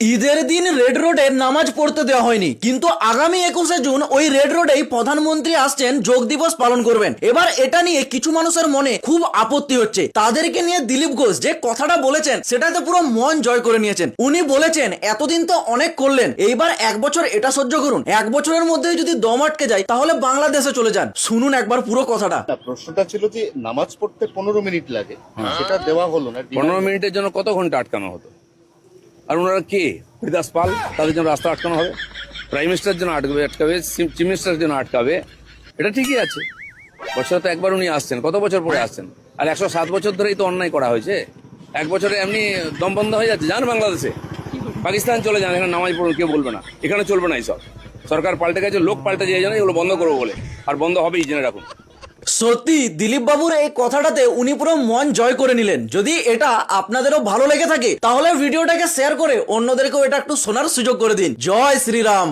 ঈদের দিন রেড রোডে নামাজ পড়তে দেওয়া হয়নি, কিন্তু আগামী 21শে জুন ওই রেড রোডেই প্রধানমন্ত্রী আসছেন, যোগ দিবস পালন করবেন। এবার এটা নিয়ে কিছু মানুষের মনে খুব আপত্তি হচ্ছে। তাদেরকে নিয়ে দিলীপ ঘোষ যে কথাটা বলেছেন সেটাতে পুরো মন জয় করে নিয়েছেন। উনি বলেছেন এতদিন তো অনেক করলেন, এইবার 1 বছর এটা সহ্য করুন, 1 বছরের মধ্যে যদি দম আটকে যায় তাহলে বাংলাদেশে চলে যান। শুনুন একবার পুরো কথাটা। না, প্রশ্নটা ছিল যে নামাজ পড়তে 15 মিনিট লাগে, সেটা দেওয়া হলো না। 15 মিনিটের জন্য কত ঘন্টা আটকানো হতো? আর ওনারা কে? হরিদাস পাল, তাদের জন্য রাস্তা আটকানো হবে? প্রাইম মিনিস্টারের জন্য আটকাবে, চিফ মিনিস্টারের জন্য আটকাবে? এটা ঠিকই আছে। বছরে তো একবার উনি আসছেন, কত বছর পরে আসছেন? আর 107 বছর ধরেই তো অন্যায় করা হয়েছে। 1 বছরে এমনি দম বন্ধ হয়ে যাচ্ছে। যান বাংলাদেশে, পাকিস্তান চলে যান, এখানে নামাজ পড়ুন, কেউ বলবে না। এখানে চলবে না এইসব। সরকার পাল্টে গেছে, লোক পাল্টে যায়, জানে এগুলো বন্ধ করবো বলে। আর বন্ধ হবেই, জেনে রাখুন। সত্যি দিলীপ বাবুর এই কথাটাতে উনি পুরো মন জয় করে নিলেন। যদি এটা আপনাদেরও ভালো লেগে থাকে তাহলে ভিডিওটাকে শেয়ার করে অন্যদেরকেও এটা একটু শোনার সুযোগ করে দিন। জয় শ্রীরাম।